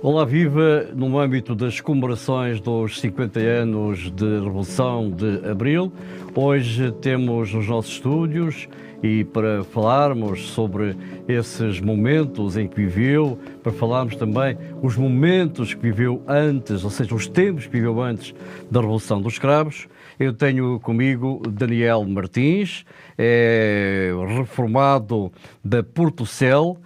Olá, viva! No âmbito das comemorações dos 50 anos de Revolução de Abril, hoje temos nos nossos estúdios e para falarmos sobre esses momentos em que viveu, para falarmos também os momentos que viveu antes, ou seja, os tempos que viveu antes da Revolução dos Cravos, eu tenho comigo Daniel Martins, é reformado da Portocel,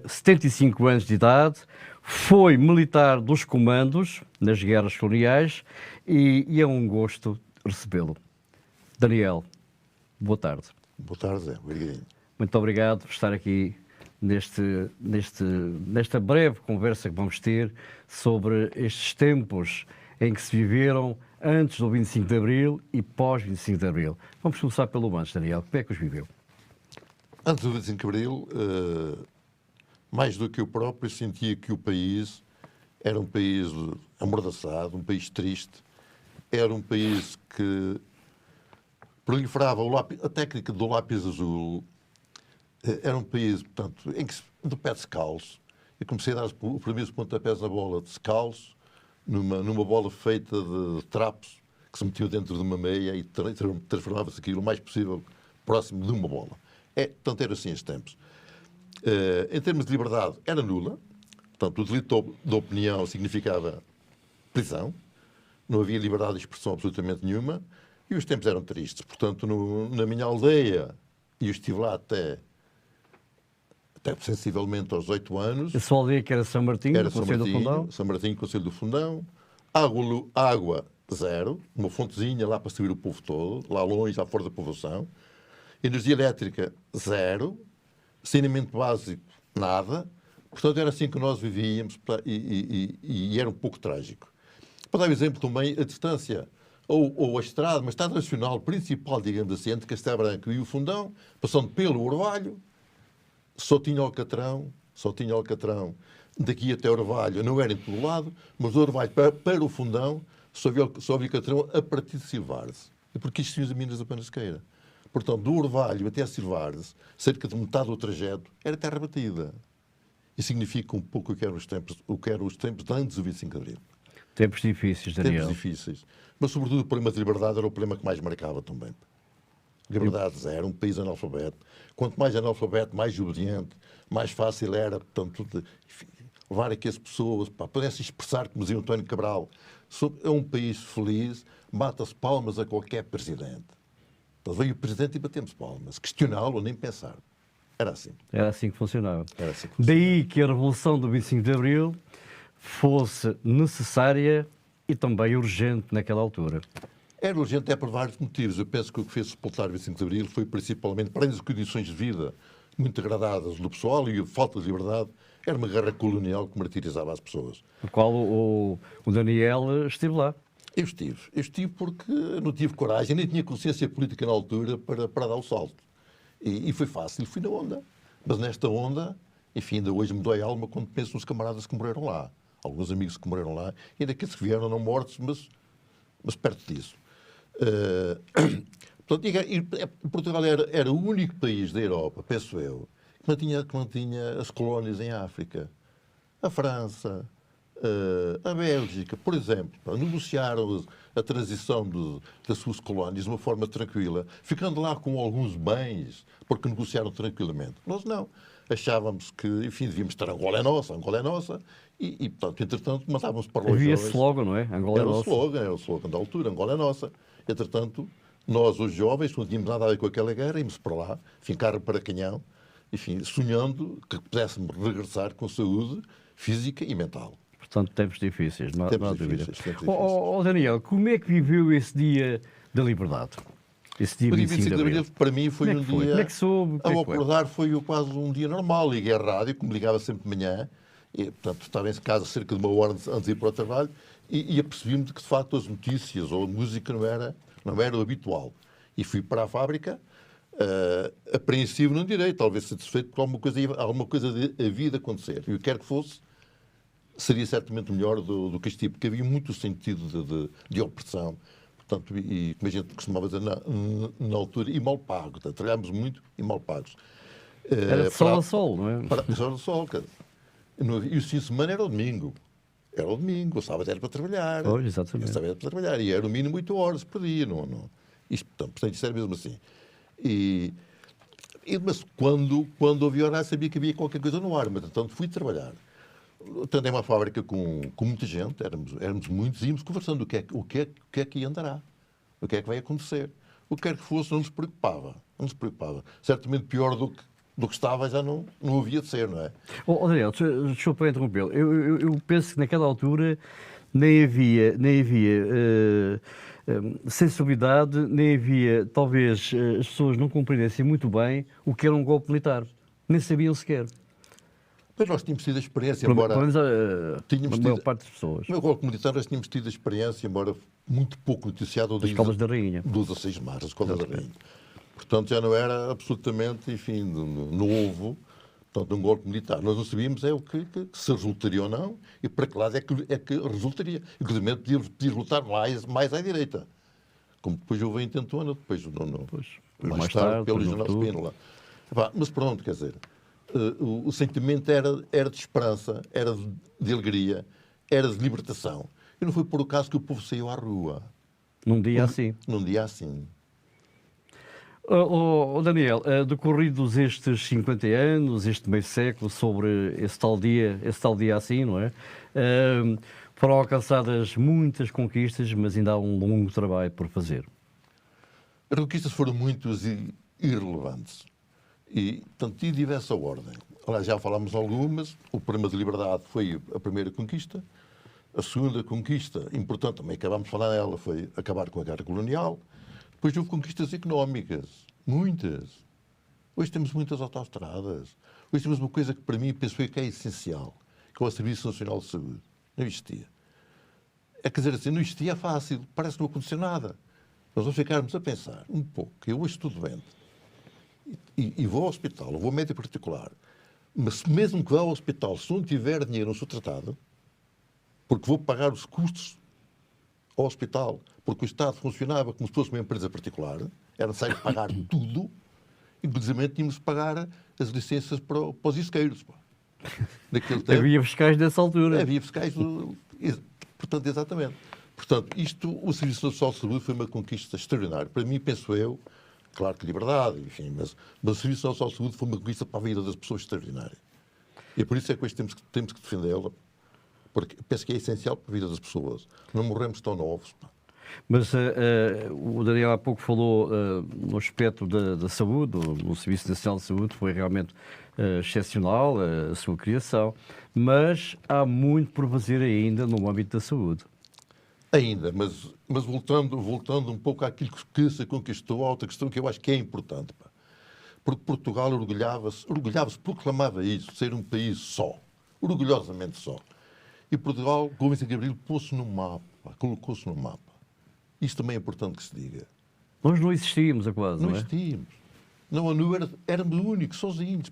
75 anos de idade, foi militar dos comandos nas guerras coloniais e é um gosto recebê-lo. Daniel, boa tarde. Boa tarde, Zé. Obrigado. Muito obrigado por estar aqui nesta breve conversa que vamos ter sobre estes tempos em que se viveram antes do 25 de Abril e pós-25 de Abril. Vamos começar pelo antes, Daniel. Como é que os viveu? Antes do 25 de Abril, mais do que eu próprio, sentia que o país era um país amordaçado, um país triste, era um país que proliferava a técnica do lápis azul, era um país, portanto, em que do pé descalço. Eu comecei a dar os primeiros pontapés na bola descalço, numa bola feita de trapos que se metiam dentro de uma meia e transformava-se aquilo o mais possível próximo de uma bola. Portanto, eram assim os tempos. Em termos de liberdade, era nula. Portanto, o delito de opinião significava prisão. Não havia liberdade de expressão absolutamente nenhuma. E os tempos eram tristes. Portanto, na minha aldeia, e eu estive lá até sensivelmente aos 8 anos. A sua aldeia que era São Martinho, era do Conselho do Fundão? São Martinho, Conselho do Fundão. Água zero. Uma fontezinha lá para servir o povo todo. Lá longe, à fora da povoação. Energia elétrica, zero. Saneamento básico, nada. Portanto, era assim que nós vivíamos e era um pouco trágico. Para dar um exemplo também, a distância, ou a estrada, uma estrada nacional principal, digamos assim, entre Castelo Branco e o Fundão, passando pelo Orvalho, só tinha Alcatrão. Daqui até Orvalho não era em todo lado, mas do Orvalho para o Fundão só havia Alcatrão a partir de Silvares. E porque isto tinha as minas da Panasqueira. Portanto, do Orvalho até a Silvares, cerca de metade do trajeto, era terra batida. Isso significa um pouco o que eram os tempos de antes do 25 de Abril. Tempos difíceis, Daniel. Tempos difíceis. Mas, sobretudo, o problema de liberdade era o problema que mais marcava também. Liberdade zero, um país analfabeto. Quanto mais analfabeto, mais obediente, mais fácil era, portanto, levar aqui as pessoas para poderem se expressar, como dizia o António Cabral. É um país feliz, mata-se palmas a qualquer presidente. Então veio o presidente e batemos palmas. Questioná-lo, nem pensar. Era assim. Era assim que funcionava. Daí que a Revolução do 25 de Abril fosse necessária e também urgente naquela altura. Era urgente por vários motivos. Eu penso que o que fez sepultar o 25 de Abril foi principalmente, para além das condições de vida muito degradadas do pessoal e a falta de liberdade, era uma guerra colonial que martirizava as pessoas. O qual o Daniel esteve lá. Eu estive porque não tive coragem, nem tinha consciência política na altura para dar o salto. E foi fácil, fui na onda. Mas nesta onda, enfim, ainda hoje me dói a alma quando penso nos camaradas que morreram lá. Alguns amigos que morreram lá, e ainda aqueles que vieram não mortos, mas perto disso. Portanto, Portugal era o único país da Europa, penso eu, que não tinha as colónias em África. A França, a Bélgica, por exemplo, negociaram a transição das suas colónias de uma forma tranquila, ficando lá com alguns bens, porque negociaram tranquilamente. Nós não. Achávamos que, enfim, devíamos estar Angola é nossa, e portanto, entretanto, mandávamos para longe. Havia esse slogan, não é? Angola é nossa. Era o slogan da altura, Angola é nossa. Entretanto, nós, os jovens, não tínhamos nada a ver com aquela guerra, íamos para lá, fincar para canhão, enfim, sonhando que pudéssemos regressar com saúde física e mental. Portanto, tempos difíceis, não há dúvida. Daniel, Difíceis. como é que viveu esse dia da liberdade? Esse dia 25 de Abril? Para mim foi um dia... Como é que soube? Ao acordar foi quase um dia normal. Liguei a rádio, que me ligava sempre de manhã, e, portanto, estava em casa cerca de uma hora antes de ir para o trabalho, e apercebi-me de que, de facto, as notícias ou a música não era o habitual. E fui para a fábrica, apreensivo, não direi, talvez satisfeito porque alguma coisa havia de acontecer. E o que quer que fosse, seria certamente melhor do que este tipo, porque havia muito sentido de opressão. Portanto, e como a gente costumava dizer na altura, e mal pago. Trabalhámos muito e mal pagos. Era de sol a sol, não é? De sol a sol. E o fim de semana era o domingo. Era o domingo, o sábado era para trabalhar. Pois, exatamente. O sábado era para trabalhar. E era no mínimo 8 horas por dia. Isto, portanto, isto era mesmo assim. Mas quando havia horário, sabia que havia qualquer coisa no ar. Mas, portanto, fui trabalhar. Portanto, é uma fábrica com muita gente. Éramos muitos. Íamos conversando o que é que andará. O que é que vai acontecer. O que quer que fosse, não nos preocupava. Não nos preocupava. Certamente pior do que estava já não havia de ser, não é? Daniel, desculpa interrompê-lo. Eu penso que naquela altura nem havia sensibilidade, nem havia, talvez as pessoas não compreendessem muito bem o que era um golpe militar. Nem sabiam sequer. Mas nós tínhamos tido a experiência, Pelo embora... menos a maior parte das pessoas. No golpe militar nós tínhamos tido a experiência, embora muito pouco noticiado, Das escolas da Rainha. Dos 16 de março, as escolas da Rainha. Portanto, já não era absolutamente, enfim, novo, portanto, um golpe militar. Nós não sabíamos o que se resultaria ou não e para que lado é que resultaria. Inclusive, podia resultar mais à direita. Como depois houve a intentona, depois mais tarde pelo General Spínola. Mas pronto, quer dizer, o sentimento era de esperança, era de alegria, era de libertação. E não foi por acaso que o povo saiu à rua. Num dia assim. Num dia assim. Daniel, decorridos estes 50 anos, este meio século, sobre esse tal dia assim, não é? Foram alcançadas muitas conquistas, mas ainda há um longo trabalho por fazer. As conquistas foram muitas e irrelevantes. E, portanto, de diversa ordem. Olha, já falámos algumas. O problema de liberdade foi a primeira conquista. A segunda conquista, importante, também acabámos de falar nela, foi acabar com a guerra colonial. Depois houve conquistas económicas. Muitas. Hoje temos muitas autoestradas. Hoje temos uma coisa que, para mim, penso que é essencial, que é o Serviço Nacional de Saúde. Não existia. Quer dizer assim, não existia fácil. Parece que não aconteceu nada. Nós vamos ficarmos a pensar um pouco. Eu hoje estou doente e vou ao hospital, vou ao médico particular. Mas mesmo que vá ao hospital, se não tiver dinheiro, não sou tratado, porque vou pagar os custos ao hospital, porque o Estado funcionava como se fosse uma empresa particular, era necessário pagar tudo, inclusive tínhamos de pagar as licenças para os isqueiros. Havia fiscais nessa altura. Havia fiscais, portanto, exatamente. Portanto, o Serviço Nacional de Saúde foi uma conquista extraordinária. Para mim, penso eu, claro que liberdade, enfim, mas o Serviço Nacional de Saúde foi uma conquista para a vida das pessoas extraordinária. E por isso é que hoje temos que defendê-la, porque penso que é essencial para a vida das pessoas. Não morremos tão novos. Mas o Daniel há pouco falou no aspecto da saúde, no Serviço Nacional de Saúde, foi realmente excepcional a sua criação, mas há muito por fazer ainda no âmbito da saúde. Ainda, mas voltando um pouco àquilo que se conquistou, a outra questão que eu acho que é importante. Porque Portugal orgulhava-se, proclamava isso, ser um país só, orgulhosamente só. E Portugal, com o Vincent Gabriel, pôs-se no mapa, colocou-se no mapa. Isto também é importante que se diga. Nós não existíamos, é quase, não é? Não existíamos. Não, éramos únicos, sozinhos.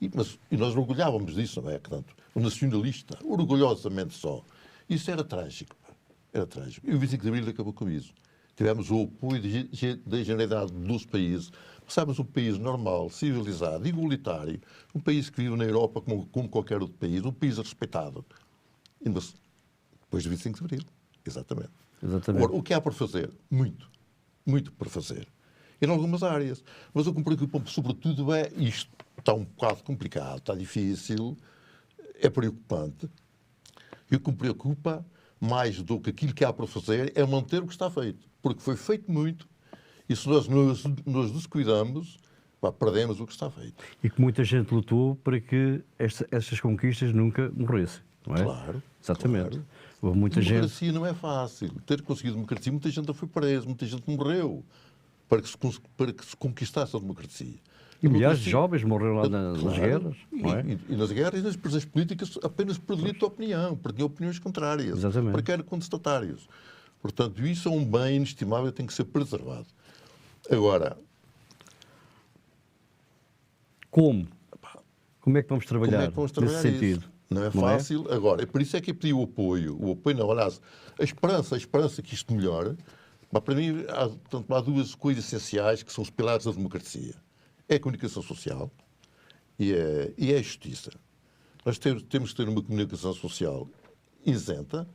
E nós orgulhávamos disso, não é? Portanto, o nacionalista, orgulhosamente só. Isso era trágico. Era trágico. E o Vincent Gabriel acabou com isso. Tivemos o apoio da generalidade dos países. Passámos um país normal, civilizado, igualitário, um país que vive na Europa como qualquer outro país, um país respeitado. E depois do 25 de Abril. Exatamente. Agora, o que há por fazer? Muito. Muito por fazer. Em algumas áreas. Mas o que me preocupa, sobretudo, é isto. Está um bocado complicado, está difícil, é preocupante. E o que me preocupa, mais do que aquilo que há por fazer, é manter o que está feito. Porque foi feito muito e se nós nos descuidamos, perdemos o que está feito. E que muita gente lutou para que estas conquistas nunca morressem, não é? Claro. Exatamente. Claro. Houve muita democracia não é fácil. Ter conseguido democracia, muita gente foi presa, muita gente morreu para que se conquistasse a democracia. E milhares de jovens morreram lá nas guerras, não é? E nas guerras, nas prisões políticas, apenas por delito de opinião, porque tinham opiniões contrárias. Exatamente. Porque eram contestatários. Portanto, isso é um bem inestimável e tem que ser preservado. Agora... Como? Como é que vamos trabalhar nesse sentido? Não é fácil. Agora, por isso é que eu pedi o apoio. O apoio não, aliás, a esperança que isto melhore. Mas para mim, há duas coisas essenciais que são os pilares da democracia. É a comunicação social e é a justiça. Nós temos que ter uma comunicação social isenta,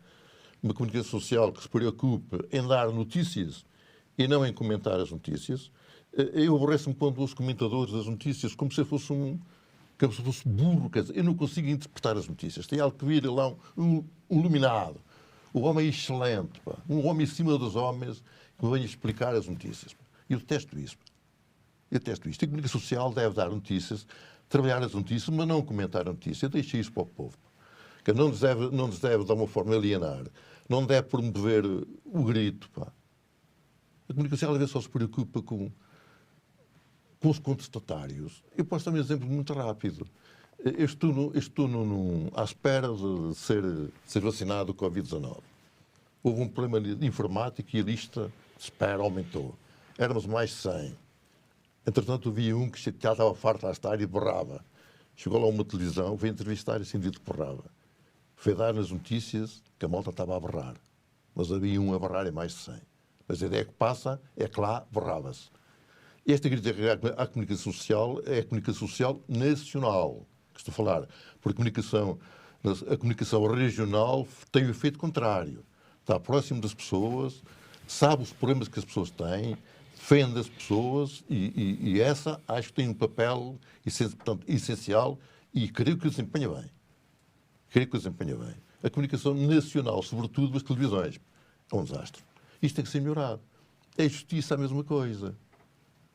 uma comunicação social que se preocupe em dar notícias e não em comentar as notícias. Eu aborreço-me quando os comentadores das notícias como se fosse como se fosse burro, quer dizer, eu não consigo interpretar as notícias. Tem algo que vir lá, um iluminado. O homem é excelente, pá. Um homem acima dos homens que me venha explicar as notícias. Eu detesto isso. Eu detesto isto. A comunicação social deve dar notícias, trabalhar as notícias, mas não comentar a notícia. Deixa isso para o povo. Que não nos deve, de uma forma, alienar. Não deve promover o grito. Pá. A comunicação social às vezes só se preocupa com os contestatários. Eu posso dar um exemplo muito rápido. Eu estou à espera de ser vacinado com a Covid-19. Houve um problema informático e a lista de espera aumentou. Éramos mais de 100. Entretanto, havia um que já estava farto a estar e borrava. Chegou lá uma televisão, veio entrevistar e sentido que borrava. Foi dar nas notícias que a malta estava a borrar. Mas havia um a borrar e mais de 100. Mas a ideia que passa é que lá borrava-se. Esta crítica à comunicação social é a comunicação social nacional, que estou a falar. Porque a comunicação regional tem o efeito contrário. Está próximo das pessoas, sabe os problemas que as pessoas têm, defende as pessoas e essa acho que tem um papel essencial e creio que o desempenha bem. A comunicação nacional, sobretudo as televisões, é um desastre. Isto tem que ser melhorado. A justiça é a mesma coisa.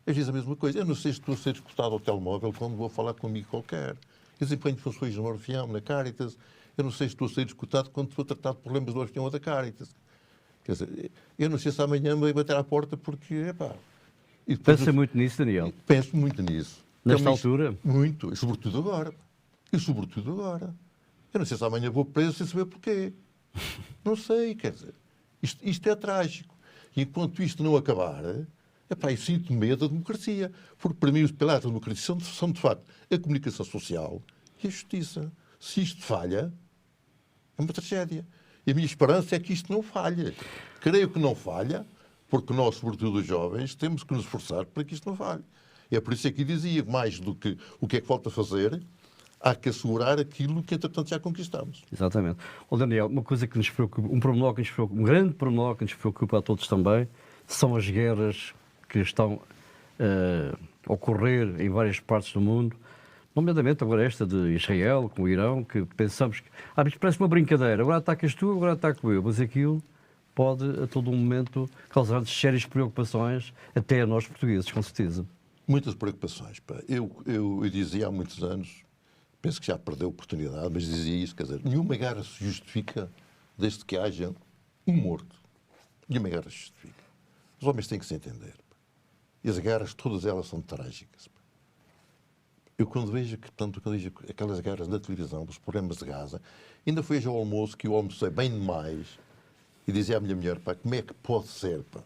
Eu não sei se estou a ser escutado ao telemóvel quando vou falar com um amigo qualquer. Eu desempenho funções no Orfeão, na Caritas. Eu não sei se estou a ser escutado quando estou a tratar de problemas do Orfeão ou da Caritas. Quer dizer, eu não sei se amanhã me vai bater à porta porque, Pensa muito nisso, Daniel? Penso muito nisso. Nesta altura? Muito. E sobretudo agora. Eu não sei se amanhã vou preso sem saber porquê. Não sei, quer dizer. Isto é trágico. E enquanto isto não acabar, eu sinto medo da democracia. Porque para mim os pilares da democracia são de facto a comunicação social e a justiça. Se isto falha, é uma tragédia. E a minha esperança é que isto não falhe. Creio que não falha, porque nós, sobretudo os jovens, temos que nos esforçar para que isto não falhe. É por isso que dizia, mais do que o que é que falta fazer, há que assegurar aquilo que, entretanto, já conquistamos. Exatamente. Daniel, uma coisa que nos preocupa, um grande pormenor que nos preocupa a todos também, são as guerras que estão a ocorrer em várias partes do mundo, nomeadamente agora esta de Israel, com o Irão, que pensamos que isto parece uma brincadeira, agora atacas tu, agora ataco eu, mas aquilo pode a todo momento causar-nos sérias preocupações, até a nós portugueses, com certeza. Muitas preocupações. Pá. Eu dizia há muitos anos, penso que já perdeu a oportunidade, mas dizia isso, quer dizer, nenhuma guerra se justifica desde que haja um morto. Nenhuma guerra se justifica. Os homens têm que se entender. Pá. E as guerras, todas elas são trágicas. Pá. Eu quando vejo aquelas guerras na televisão, os problemas de Gaza, ainda foi ao almoço, que eu almocei bem demais, e dizia à minha mulher, pá, como é que pode ser, pá?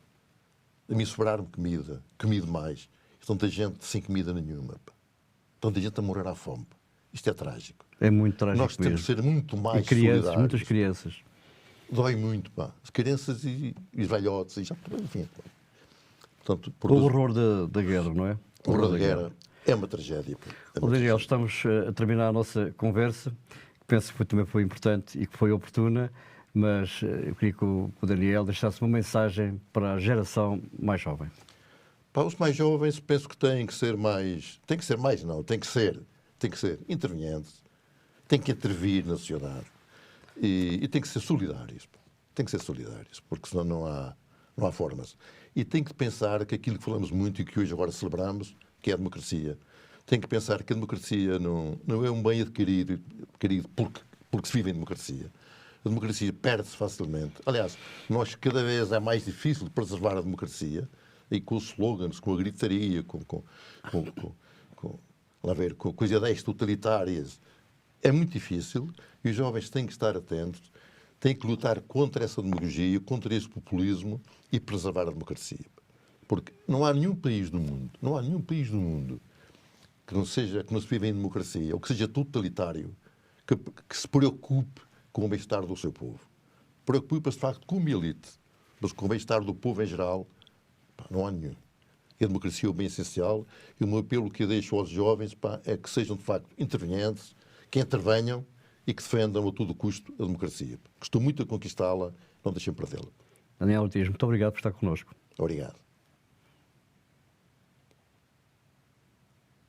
A mim sobrar-me comida, comi demais, e tanta gente sem comida nenhuma, pá. Tanta gente a morrer à fome, pá. Isto é trágico. É muito trágico. Nós temos de ser muito mais solidários. Muitas crianças. Dói muito, pá. As crianças e os velhotes, e já, enfim. Portanto, o horror da guerra, não é? O horror da guerra é uma tragédia. Daniel, estamos a terminar a nossa conversa, que penso que também foi importante e que foi oportuna, mas eu queria que o Daniel deixasse uma mensagem para a geração mais jovem. Para os mais jovens, penso que têm que ser intervenientes, têm que intervir na sociedade e têm que ser solidários. Porque senão não há formas. E têm que pensar que aquilo que falamos muito e que hoje agora celebramos, que é a democracia, têm que pensar que a democracia não é um bem adquirido porque se vive em democracia. A democracia perde-se facilmente. Aliás, cada vez é mais difícil preservar a democracia, e com os slogans, com a gritaria, com as ideias totalitárias. É muito difícil e os jovens têm que estar atentos, têm que lutar contra essa demagogia, contra esse populismo e preservar a democracia. Porque não há nenhum país do mundo que não se viva em democracia ou que seja totalitário, que se preocupe com o bem-estar do seu povo. Preocupa-se, de facto, com uma elite, mas com o bem-estar do povo em geral, não há nenhum. E a democracia é o bem essencial e o meu apelo que eu deixo aos jovens é que sejam, de facto, intervenientes, que intervenham e que defendam a todo custo a democracia. Estou muito a conquistá-la, não deixem perdê-la. Daniel Ortiz, muito obrigado por estar connosco. Obrigado.